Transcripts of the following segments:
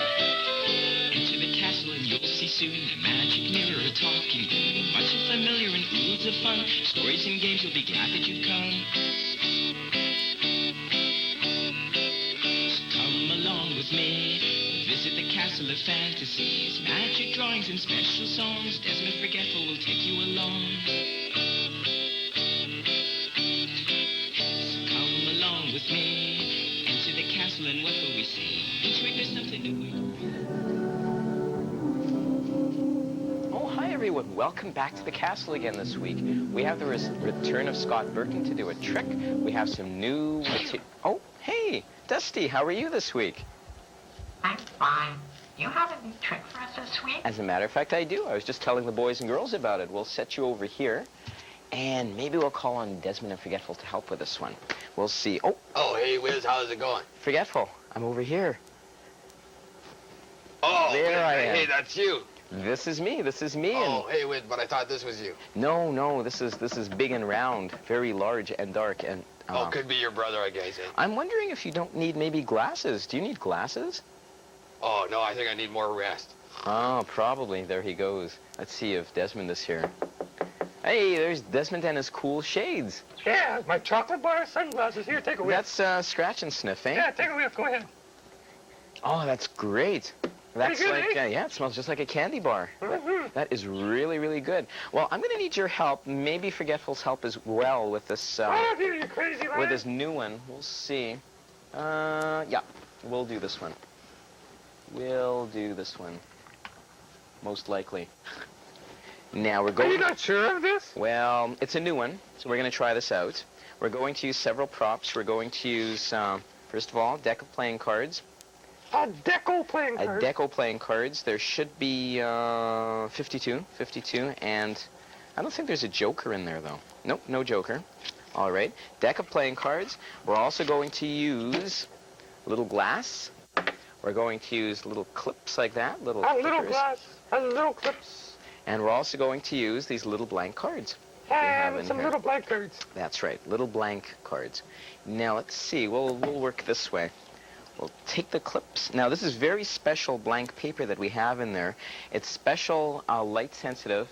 Enter the castle and you'll see soon the magic mirror talking. Much and familiar and oodles of fun. Stories and games, you'll be glad that you've come. So come along with me. Visit the castle of fantasies. Magic drawings and special songs. Desmond Forgetful will take you along. So come along with me. Enter the castle and what will we see? Each week there's something new. Hi everyone, welcome back to the castle again this week. We have the return of Scott Burton to do a trick. We have some new Oh, hey, Dusty, how are you this week? I'm fine. You have a new trick for us this week? As a matter of fact, I do. I was just telling the boys and girls about it. We'll set you over here, and maybe we'll call on Desmond and Forgetful to help with this one. We'll see. Oh, hey, Wiz, how's it going? Forgetful, I'm over here. Oh, there I am. Hey, that's you. This is me. Oh, hey, Wiz, but I thought this was you. No, this is big and round, very large and dark, and... could be your brother, I guess, eh? I'm wondering if you don't need maybe glasses. Do you need glasses? Oh, no, I think I need more rest. Oh, probably. There he goes. Let's see if Desmond is here. Hey, there's Desmond and his cool shades. Yeah, my chocolate bar sunglasses. Here, take a whiff. That's Scratch and Sniff, eh? Yeah, take a whiff. Go ahead. Oh, that's great. That's Pretty good, like, yeah, it smells just like a candy bar. Mm-hmm. That is really, really good. Well, I'm going to need your help, maybe Forgetful's help as well with this, You crazy man. with this new one. We'll see. Yeah, we'll do this one. We'll do this one. Most likely. Now we're going... Are you not sure of this? Well, it's a new one, so we're going to try this out. We're going to use several props. We're going to use, first of all, a deck of playing cards. A deco playing card. A deco playing cards. There should be 52, and I don't think there's a joker in there, though. Nope, no joker. All right, deck of playing cards. We're also going to use a little glass. We're going to use little clips like that, little glass, little clips. And we're also going to use these little blank cards. And some little blank cards. That's right, little blank cards. Now, let's see. We'll work this way. We'll take the clips. Now, this is very special blank paper that we have in there. It's special light-sensitive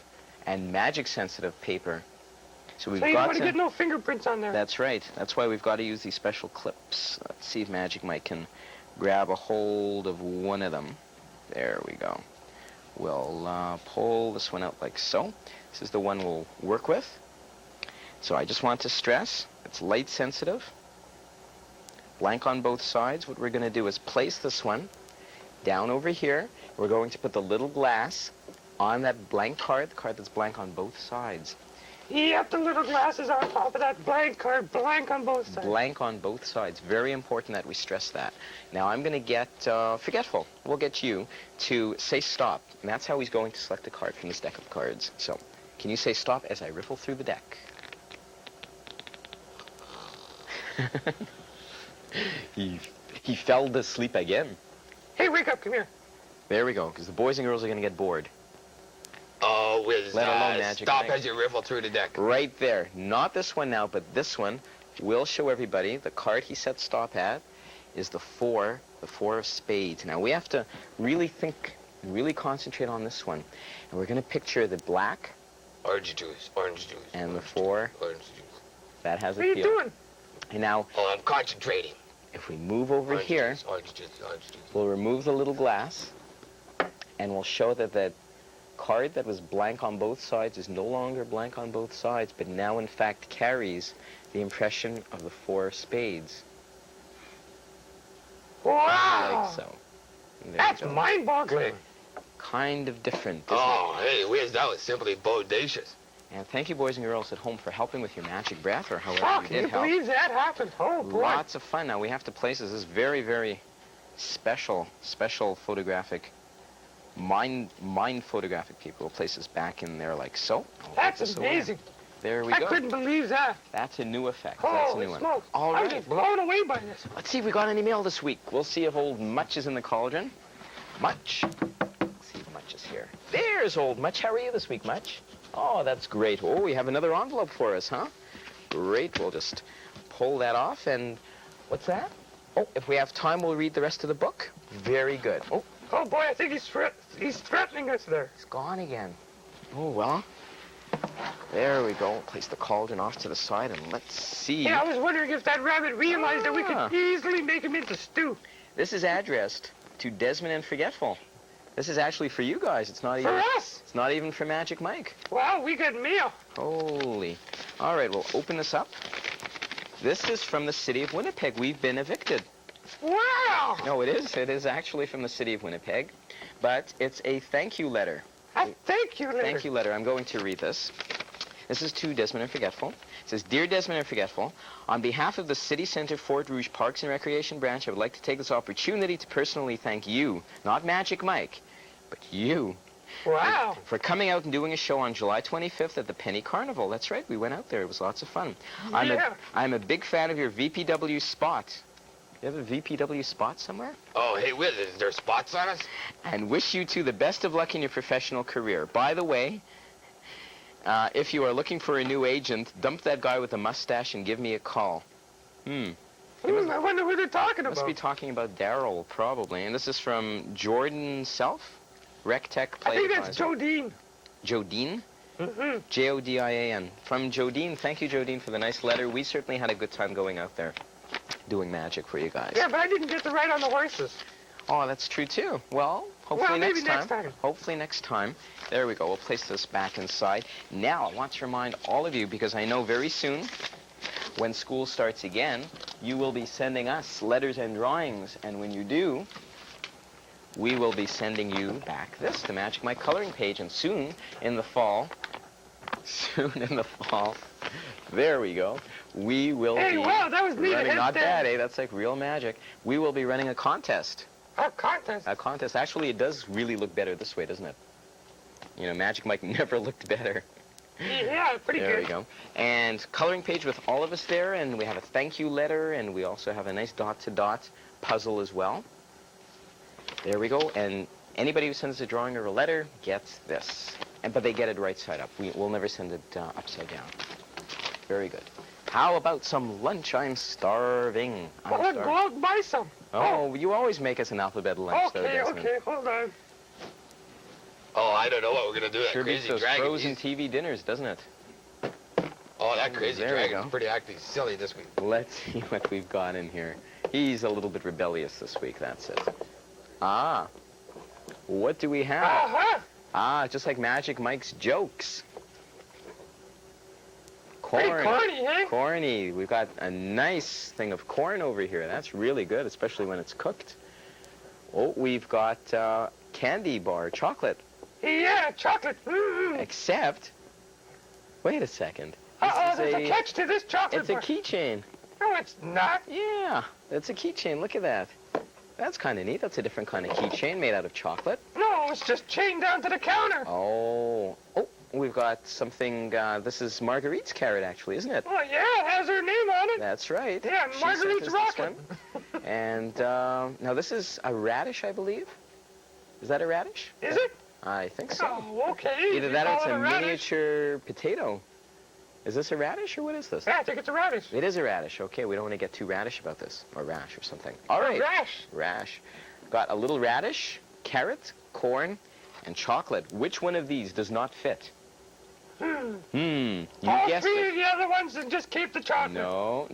and magic-sensitive paper. So we've so you got don't want to get no fingerprints on there. That's right. That's why we've got to use these special clips. Let's see if Magic Mike can grab a hold of one of them. There we go. We'll pull this one out like so. This is the one we'll work with. So I just want to stress, it's light-sensitive. Blank on both sides. What we're going to do is place this one down over here. We're going to put the little glass on that blank card, the card that's blank on both sides. Yep, the little glasses are on top of that blank card, blank on both sides. Blank on both sides. Very important that we stress that. Now I'm going to get Forgetful. We'll get you to say stop. And that's how he's going to select a card from this deck of cards. So, can you say stop as I riffle through the deck? He fell to sleep again. Hey, wake up, come here. There we go, because the boys and girls are going to get bored. Oh, Wiz, Let alone Magic stop Mike. as you riffle through the deck. Right there. Not this one now, but this one. We'll show everybody the card he set stop at is the four of spades. Now we have to really think, really concentrate on this one. And we're going to picture the black. Orange juice. And the four. Orange juice. That has a What are you feel. doing? And now, Oh, I'm concentrating. if we move over here, Orange juice. we'll remove the little glass, and we'll show that that card that was blank on both sides is no longer blank on both sides, but now in fact carries the impression of the four of spades. Wow! Like so. There That's you go. mind-boggling. Kind of different, isn't Oh, hey, Wiz, that was simply bodacious. it? And thank you, boys and girls at home, for helping with your magic breath, or however Oh, you can you did help. believe that happened? Oh, boy. Lots of fun. Now we have to place this. This is very, very special photographic, mind photographic people. We'll place this back in there like so. We'll That's put this away. amazing. There we I go. couldn't believe that. That's a new effect. That's a Holy new one. smokes. All I'm right. just blown away by this. Let's see if we got any mail this week. We'll see if old Much is in the cauldron. Much. Let's see if Much is here. There's old Much. How are you this week, Much? Oh, that's great. Oh, we have another envelope for us, huh? Great. We'll just pull that off and what's that? Oh, if we have time, we'll read the rest of the book. Very good. Oh, Oh boy, I think he's threatening us there. it's gone again. Oh, well. There we go. Place the cauldron off to the side and let's see. Yeah, I was wondering if that rabbit realized that we Ah. could easily make him into stew. This is addressed to Desmond and Forgetful. This is actually for you guys. It's not even. For us? It's not even for Magic Mike. Wow, we got mail. Holy. All right, we'll open this up. This is from the city of Winnipeg. We've been evicted. Wow! No, it is. It is actually from the city of Winnipeg, but it's a thank you letter. A thank you letter. Thank you letter. I'm going to read this. This is to Desmond and Forgetful. It says, Dear Desmond and Forgetful, on behalf of the City Centre Fort Rouge Parks and Recreation Branch, I would like to take this opportunity to personally thank you, not Magic Mike, but you, Wow. for coming out and doing a show on July 25th at the Penny Carnival. That's right, we went out there. It was lots of fun. Yeah. I'm a big fan of your VPW spot. You have a VPW spot somewhere? Oh, hey, Wiz, is there spots on us? And wish you two the best of luck in your professional career. By the way, if you are looking for a new agent, dump that guy with the mustache and give me a call. I wonder who they're talking Must about. be talking about Daryl, probably. And this is from Jordan Self, RecTech Play I think that's Advisor. Jodine. Jodine? Mm-hmm. Jodian. From Jodine. Thank you, Jodine, for the nice letter. We certainly had a good time going out there doing magic for you guys. Yeah, but I didn't get to ride on the horses. Oh, that's true, too. Well, hopefully maybe next time. next time. Hopefully next time. There we go. We'll place this back inside. Now, I want to remind all of you, because I know very soon, when school starts again, you will be sending us letters and drawings. And when you do, we will be sending you back this, the Magic Mike coloring page. And soon in the fall, there we go, we will Hey, be wow, that was neat. running, not Head bad, eh? That's like real magic. We will be running a contest. A contest. A contest. Actually, it does really look better this way, doesn't it? You know, Magic Mike never looked better. Yeah, pretty There good. we go. And coloring page with all of us there, and we have a thank you letter, and we also have a nice dot-to-dot puzzle as well. There we go. And anybody who sends a drawing or a letter gets this. But they get it right side up. We'll never send it upside down. Very good. How about some lunch? I'm starving. Well, let's go out and buy some. Oh, you always make us an alphabet lunch, though, Okay, Desmond. okay, hold on. Oh, I don't know what we're going to do. That Sure beats crazy those dragon. frozen TV dinners, doesn't it? Oh, that crazy There we dragon's go. pretty acting silly this week. Let's see what we've got in here. He's a little bit rebellious this week, that's it. Ah, what do we have? Uh-huh. Ah, just like Magic Mike's jokes. Pretty Corn. corny, eh? Corny. We've got a nice thing of corn over here. That's really good, especially when it's cooked. Oh, we've got candy bar, chocolate. Yeah, chocolate. Mm-hmm. Except, wait a second. This Uh-oh, is there's a catch to this chocolate It's a bar. keychain. No, it's not. Yeah, that's a keychain. Look at that. That's kind of neat. That's a different kind of keychain made out of chocolate. No, it's just chained down to the counter. Oh, we've got something. This is Marguerite's carrot, actually, isn't it? Oh, yeah, it has her name on it. That's right. Yeah, She Marguerite's sent us this rockin'. one. And now this is a radish, I believe. Is that a radish? Is it? I think so. Oh, okay. Either You that or call it's it a radish. miniature potato. Is this a radish or what is this? Yeah, I think it's a radish. It is a radish. Okay, we don't want to get too radish about this. Or rash or something. All right. Rash. Rash. Got a little radish, carrot, corn, and chocolate. Which one of these does not fit? You All guessed three it. of the other ones and just keep the chocolate. No.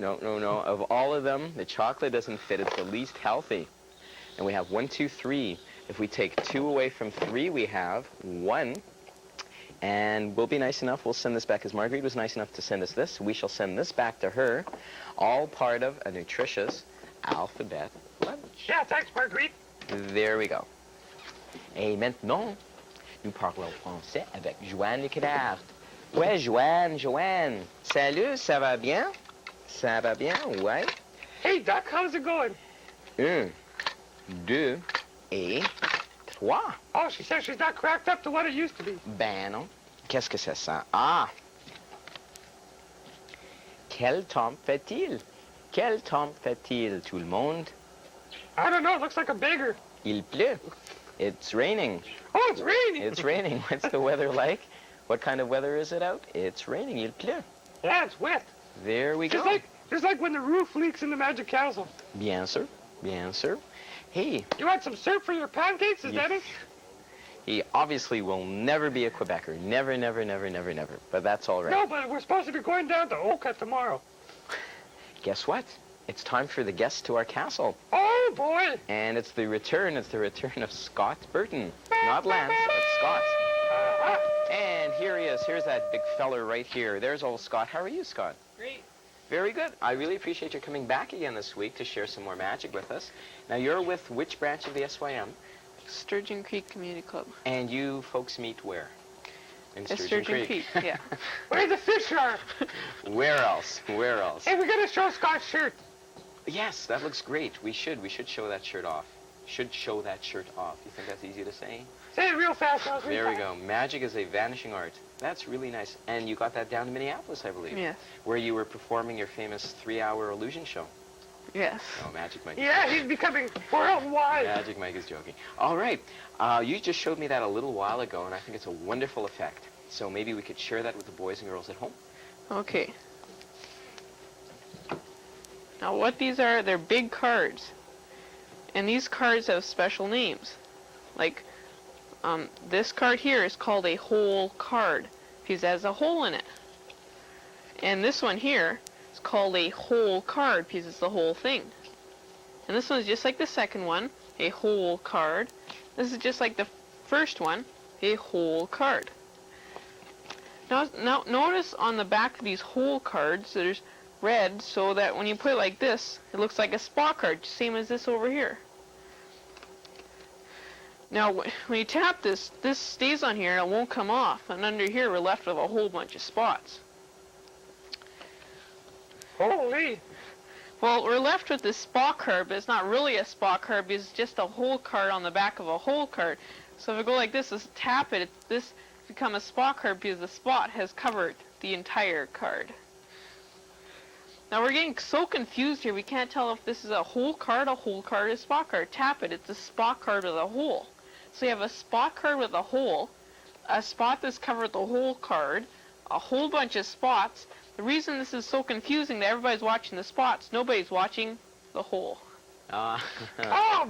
Of all of them, the chocolate doesn't fit. It's the least healthy. And we have 1, 2, 3. If we take 2 away from 3, we have 1. And we'll be nice enough. We'll send this back, as Marguerite was nice enough to send us this. We shall send this back to her. All part of a nutritious alphabet lunch. Yeah, thanks, Marguerite. There we go. Et maintenant, nous parlons français avec Joanne Leclerc. Ouais, Joanne. Salut, ça va bien? Ça va bien, ouais. Hey, Doc, how's it going? 1, 2 et 3. Oh, she says she's not cracked up to what it used to be. Ben non. Qu'est-ce que ça sent? Ah! Quel temps fait-il? Quel temps fait-il, tout le monde? I don't know, it looks like a beggar. Il pleut. It's raining. Oh, it's raining. It's raining. What's the weather like? What kind of weather is it out? It's raining. Il pleut. Yeah, it's wet. There we go. Just like when the roof leaks in the Magic Castle. Bien sûr. Bien sûr. Hey, You want some syrup for your pancakes? Is that it? he obviously will never be a Quebecer. Never, never, never, never, never. But that's all right. No, but we're supposed to be going down to Oka tomorrow. Guess what? It's time for the guests to our castle. Oh, boy. And it's the return of Scott Burton. Not Lance, but Scott. And here he is. Here's that big feller right here. There's old Scott. How are you, Scott? Great. Very good. I really appreciate you coming back again this week to share some more magic with us. Now, you're with which branch of the SYM? Sturgeon Creek Community Club. And you folks meet where? In At Sturgeon Creek, yeah. Where the fish are. Where else? Where else? Hey, we got to show Scott's shirt. Yes, that looks great. We should show that shirt off. Should show that shirt off. You think that's easy to say? Say it real fast. There we go. Magic is a vanishing art. That's really nice. And you got that down to Minneapolis, I believe. Yes. Where you were performing your famous 3-hour illusion show. Yes. Oh, Magic Mike. Yeah, he's becoming worldwide. Magic Mike is joking. All right. You just showed me that a little while ago, and I think it's a wonderful effect. So maybe we could share that with the boys and girls at home. Okay. Now what these are, they're big cards. And these cards have special names. Like, this card here is called a whole card because it has a hole in it. And this one here is called a whole card because it's the whole thing. And this one is just like the second one, a whole card. This is just like the first one, a whole card. Now notice on the back of these whole cards there's red, so that when you put it like this, it looks like a spot card, same as this over here. Now, when you tap this, this stays on here and it won't come off, and under here we're left with a whole bunch of spots. Holy. Well, we're left with this spot card, but it's not really a spot card because it's just a whole card on the back of a whole card. So if I go like this, just tap it, this become a spot card because the spot has covered the entire card. Now we're getting so confused here, we can't tell if this is a whole card, a spot card. Tap it, it's a spot card with a hole. So you have a spot card with a hole, a spot that's covered the whole card, a whole bunch of spots. The reason this is so confusing that everybody's watching the spots, nobody's watching the hole. Oh,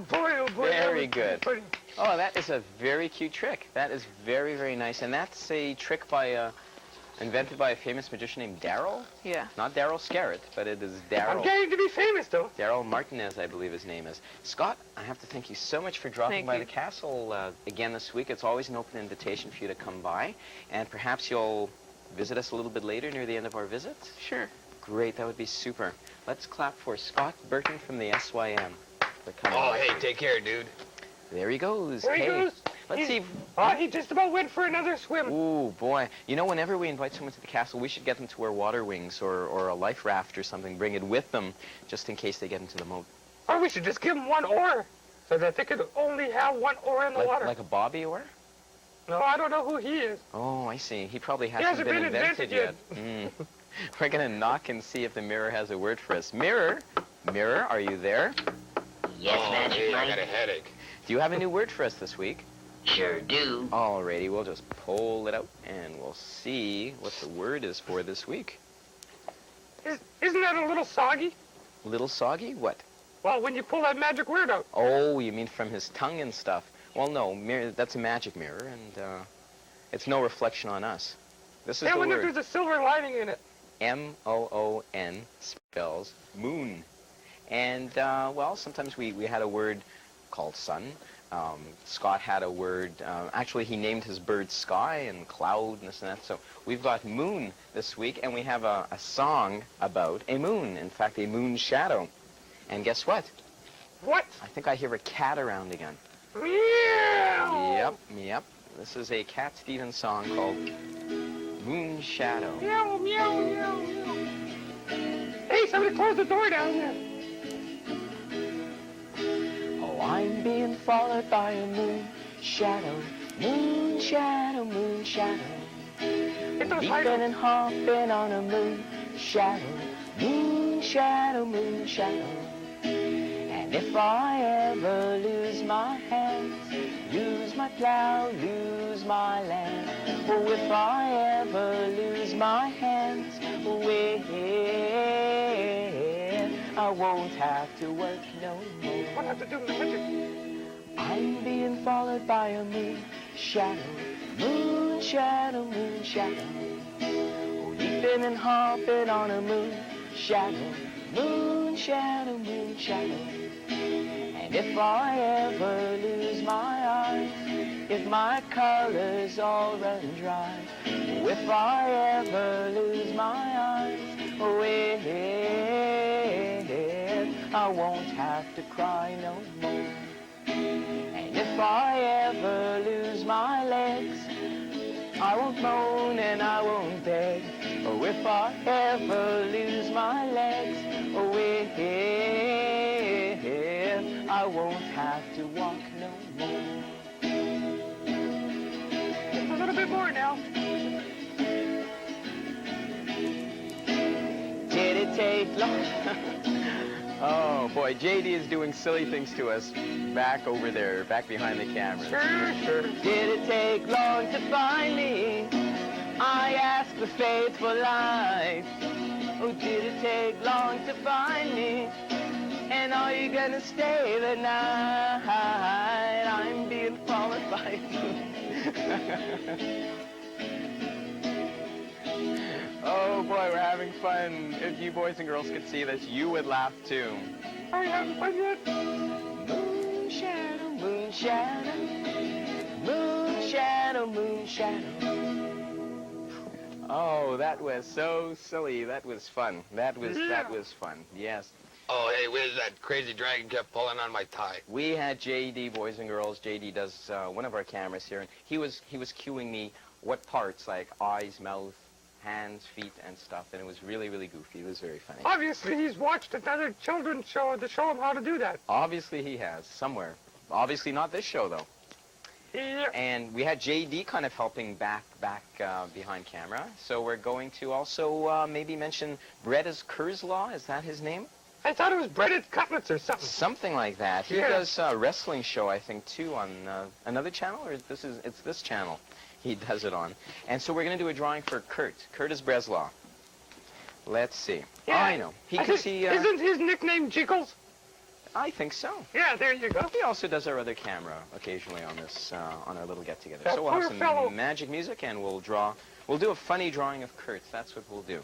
boy, oh, boy. Very good. Pretty. Oh, that is a very cute trick. That is very, very nice. And that's a trick invented by a famous magician named Daryl. Yeah. Not Daryl Scarrett, but it is I'm Daryl. getting to be famous, though. Daryl Martinez, I believe his name is. Scott, I have to thank you so much for dropping Thank by you. the castle again this week. It's always an open invitation for you to come by. And perhaps you'll visit us a little bit later near the end of our visit. Sure. Great, that would be super. Let's clap for Scott Burton from the SYM. For coming Oh, by. hey, take care, dude. There he goes. There he Hey, goes. let's see. Oh, he just about went for another swim. Ooh, boy. You know, whenever we invite someone to the castle, we should get them to wear water wings or a life raft or something. Bring it with them just in case they get into the moat. Or we should just give him one oar so that they could only have one oar in the water. Like a bobby oar? No, I don't know who he is. Oh, I see. He probably hasn't been invented yet. We're going to knock and see if the mirror has a word for us. Mirror, mirror, are you there? Yes, Oh, Magic hey, I Mike. got a headache. Do you have a new word for us this week? Sure do. Alrighty, we'll just pull it out and we'll see what the word is for this week. Isn't that a little soggy? Little soggy? What? Well, when you pull that magic word out. Oh, you mean from his tongue and stuff. Well, no, mirror, that's a magic mirror, and it's no reflection on us. This is Yeah, the when word. there's a silver lining in it. M-O-O-N spells moon. And, well, sometimes we had a word called sun. Scott had a word, actually he named his bird Sky and Cloud and this and that. So we've got moon this week, and we have a song about a moon. In fact, a moon shadow. And guess what? What? I think I hear a cat around again. Meow. Yep. This is a Cat Stevens song called Moon Shadow. Meow, meow, meow, meow. Hey, somebody close the door down there. Oh, I'm being followed by a moon shadow, moon shadow, moon shadow. Get those Leaping hydrants. and hopping on a moon shadow, moon shadow, moon shadow. And if I ever lose my hands, lose my plow, lose my land. Oh, if I ever lose my hands, well, I won't have to work no more. What have to do magic? I'm being followed by a moon shadow, moon shadow, moon shadow. Oh, leaping and hopping on a moon shadow, moon shadow, moon shadow. And if I ever lose my eyes, if my colors all run dry, oh, if I ever lose my eyes, oh, well, I won't have to cry no more. And if I ever lose my legs, I won't moan and I won't beg. Oh, if I ever lose my legs, oh, well, I won't have to walk no more. Just a little bit more now. Did it take long? Oh boy, JD is doing silly things to us back over there, back behind the camera. Sure. Did it take long to find me? I ask the faithful life. Oh, did it take long to find me? And are you gonna stay the night? I'm being followed by you. Oh boy, we're having fun. If you boys and girls could see this, you would laugh too. Are you having fun yet? Moon shadow, moon shadow, moon shadow, moon shadow. Oh, that was so silly. That was fun. That was fun. Yes. Oh, hey, Wiz, that crazy dragon kept pulling on my tie. We had JD, boys and girls. JD does one of our cameras here, and he was cueing me what parts, like eyes, mouth, hands, feet, and stuff, and it was really, really goofy. It was very funny. Obviously, he's watched another children's show to show him how to do that. Obviously, he has, somewhere. Obviously not this show, though. Yeah. And we had JD kind of helping back behind camera, so we're going to also maybe mention Bretta's Kurzlaw. Is that his name? I thought it was breaded cutlets or something. Something like that. He Yeah. does a wrestling show, I think, too, on another channel, or it's this channel he does it on. And so we're going to do a drawing for Curtis Breslaw. Let's see. Yeah. I know. Isn't his nickname Jiggles? I think so. Yeah, there you go. He also does our other camera occasionally on this, on our little get-together. That So we'll have poor some fellow. magic music, and we'll do a funny drawing of Kurt. That's what we'll do.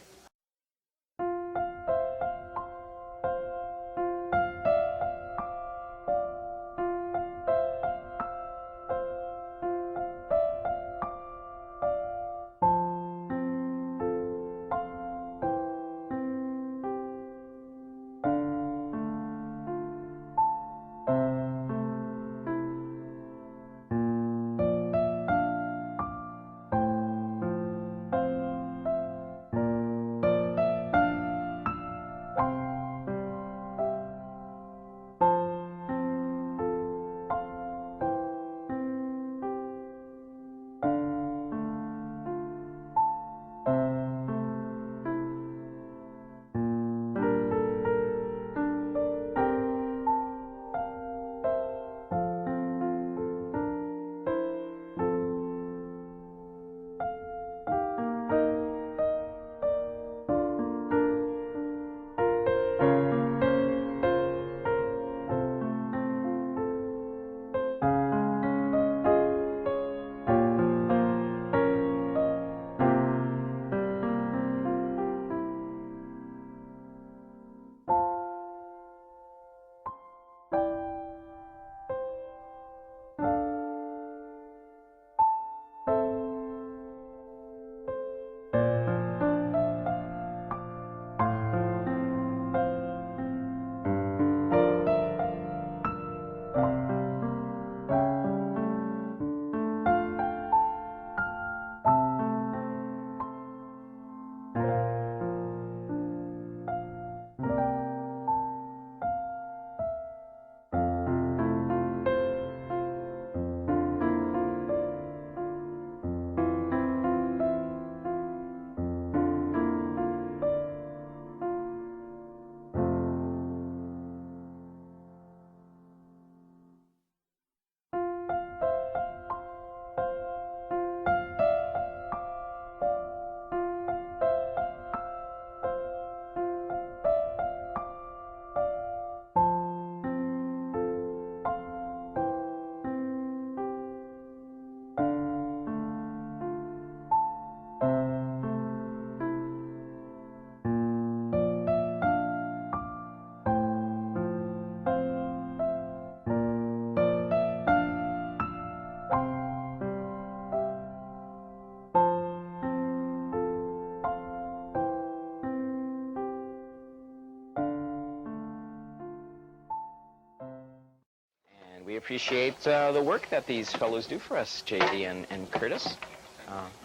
We appreciate the work that these fellows do for us, JD and Curtis,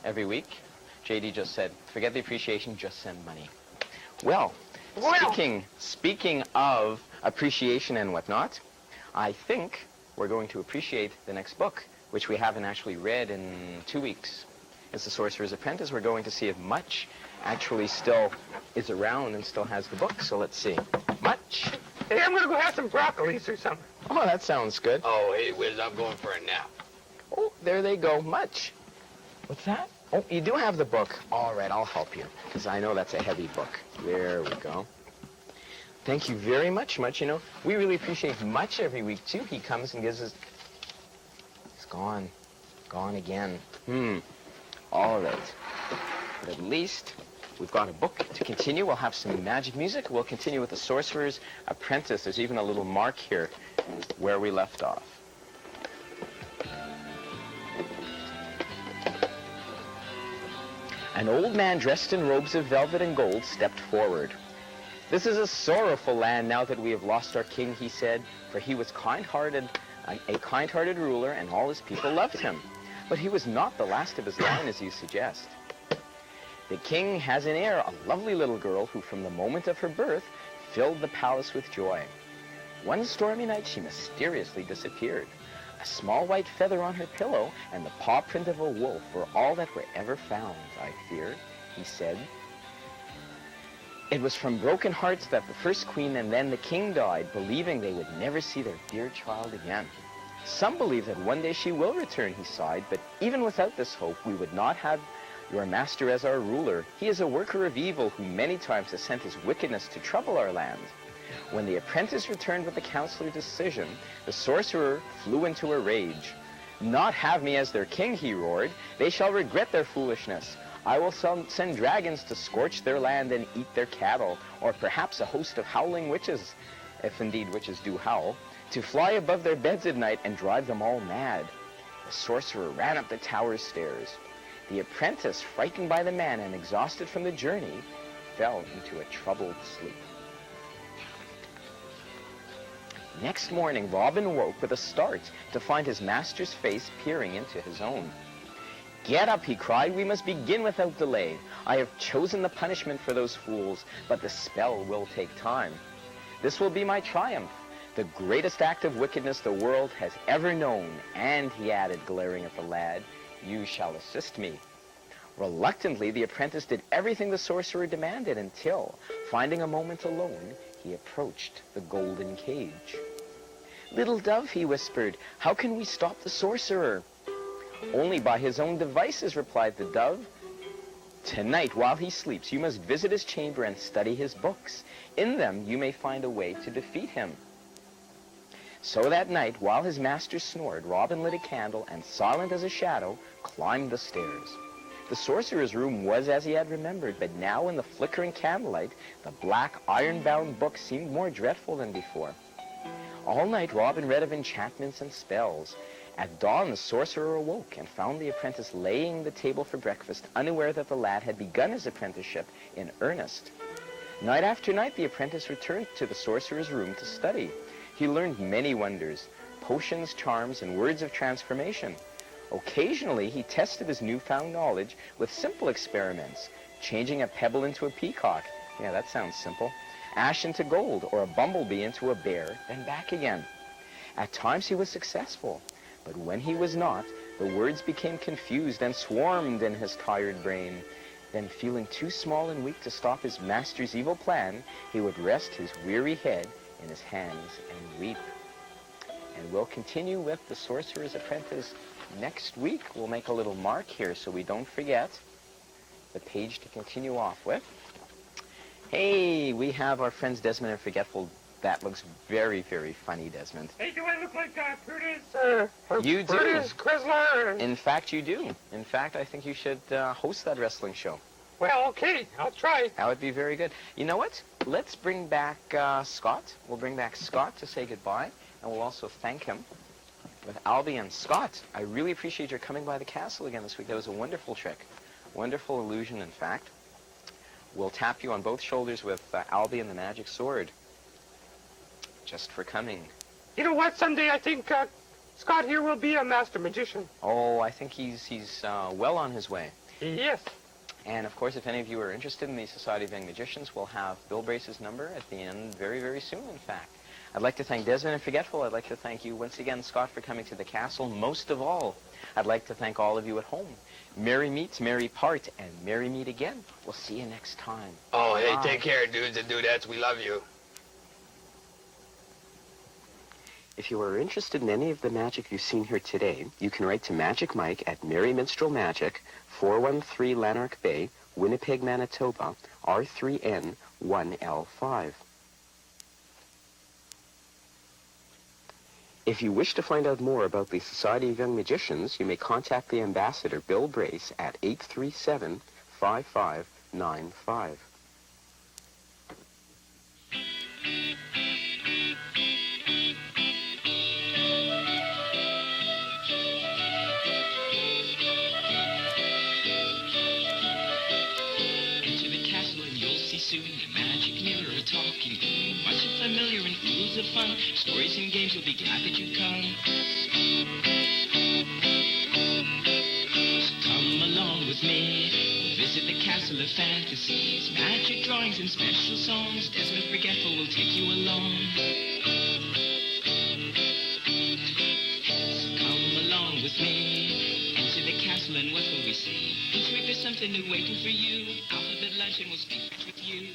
every week. JD just said, forget the appreciation, just send money. Well, speaking of appreciation and whatnot, I think we're going to appreciate the next book, which we haven't actually read in 2 weeks. It's The Sorcerer's Apprentice. We're going to see if Much actually still is around and still has the book. So let's see. Much? Hey, I'm going to go have some broccolis or something. Oh, that sounds good. Oh, hey, Wiz, I'm going for a nap. Oh, there they go. Much. What's that? Oh, you do have the book. All right, I'll help you, because I know that's a heavy book. There we go. Thank you very much, Much. You know, we really appreciate Much every week, too. He comes and gives us... He's gone. Gone again. All right. But at least we've got a book to continue. We'll have some magic music. We'll continue with The Sorcerer's Apprentice. There's even a little mark here where we left off. An old man dressed in robes of velvet and gold stepped forward. "This is a sorrowful land now that we have lost our king," he said, "for he was kind-hearted, a kind-hearted ruler, and all his people loved him. But he was not the last of his line, as you suggest. The king has an heir, a lovely little girl who from the moment of her birth filled the palace with joy. One stormy night she mysteriously disappeared. A small white feather on her pillow and the paw print of a wolf were all that were ever found, I fear," he said. "It was from broken hearts that the first queen and then the king died, believing they would never see their dear child again. Some believe that one day she will return," he sighed, "but even without this hope, we would not have your master as our ruler. He is a worker of evil who many times has sent his wickedness to trouble our land." When the apprentice returned with the counselor's decision, the sorcerer flew into a rage. "Not have me as their king," he roared. "They shall regret their foolishness. I will send dragons to scorch their land and eat their cattle, or perhaps a host of howling witches, if indeed witches do howl, to fly above their beds at night and drive them all mad." The sorcerer ran up the tower's stairs. The apprentice, frightened by the man and exhausted from the journey, fell into a troubled sleep. Next morning, Robin woke with a start to find his master's face peering into his own. "Get up," he cried. "We must begin without delay. I have chosen the punishment for those fools, but the spell will take time. This will be my triumph, the greatest act of wickedness the world has ever known. And," he added, glaring at the lad, "you shall assist me." Reluctantly, the apprentice did everything the sorcerer demanded until, finding a moment alone, he approached the golden cage. "Little dove," he whispered, "how can we stop the sorcerer?" "Only by his own devices," replied the dove. "Tonight, while he sleeps, you must visit his chamber and study his books. In them, you may find a way to defeat him." So that night, while his master snored, Robin lit a candle and, silent as a shadow, climbed the stairs. The sorcerer's room was as he had remembered, but now in the flickering candlelight, the black, iron-bound book seemed more dreadful than before. All night, Robin read of enchantments and spells. At dawn, the sorcerer awoke and found the apprentice laying the table for breakfast, unaware that the lad had begun his apprenticeship in earnest. Night after night, the apprentice returned to the sorcerer's room to study. He learned many wonders, potions, charms, and words of transformation. Occasionally, he tested his newfound knowledge with simple experiments, changing a pebble into a peacock. Yeah, that sounds simple. Ash into gold, or a bumblebee into a bear, then back again. At times he was successful, but when he was not, the words became confused and swarmed in his tired brain. Then, feeling too small and weak to stop his master's evil plan, he would rest his weary head in his hands and weep. And we'll continue with The Sorcerer's Apprentice next week. We'll make a little mark here so we don't forget the page to continue off with. Hey, we have our friends Desmond and Forgetful. That looks very, very funny, Desmond. Hey, do I look like Curtis? You do. Curtis Chrysler? In fact, you do. In fact, I think you should host that wrestling show. Well, okay, I'll try. That would be very good. You know what? Let's bring back Scott. We'll bring back Scott to say goodbye, and we'll also thank him with Albie and Scott. I really appreciate your coming by the castle again this week. That was a wonderful trick. Wonderful illusion, in fact. We'll tap you on both shoulders with Albie and the magic sword. Just for coming. You know what? Someday I think Scott here will be a master magician. Oh, I think he's well on his way. Yes. And of course, if any of you are interested in the Society of Young Magicians, we'll have Bill Brace's number at the end very, very soon, in fact. I'd like to thank Desmond and Forgetful. I'd like to thank you once again, Scott, for coming to the castle. Most of all, I'd like to thank all of you at home. Merry meets, merry part, and merry meet again. We'll see you next time. Oh, hey, Bye. take care, dudes and dudettes. We love you. If you are interested in any of the magic you've seen here today, you can write to Magic Mike at Merry Minstrel Magic, 413 Lanark Bay, Winnipeg, Manitoba, R3N 1L5. If you wish to find out more about the Society of Young Magicians, you may contact the ambassador, Bill Brace, at 837-5595. Enter the castle and you'll see soon the magic mirror talking. Much familiar and full of fun. Stories and games will be glad that you come. So come along with me. We'll visit the castle of fantasies. Magic drawings and special songs. Desmond Forgetful will take you along. So come along with me. Enter the castle and what will we see? Each week there's something new waiting for you. Alphabet luncheon will speak with you.